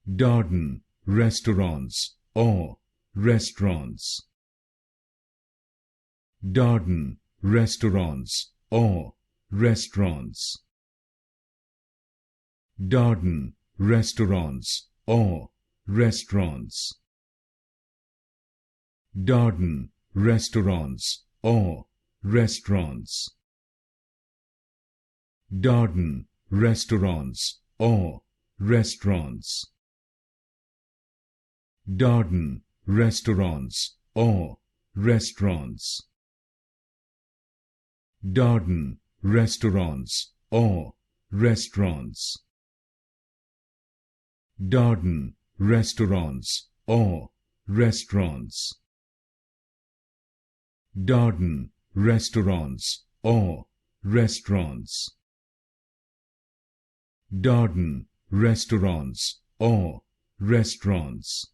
Darden Restaurants or Restaurants. Darden Restaurants or Restaurants. Darden Restaurants or Restaurants. Darden Restaurants or Restaurants. Darden Restaurants or Restaurants. Darden Restaurants or Restaurants. Darden Restaurants or Restaurants. Darden Restaurants or Restaurants. Darden Restaurants or Restaurants. Darden Restaurants or Restaurants.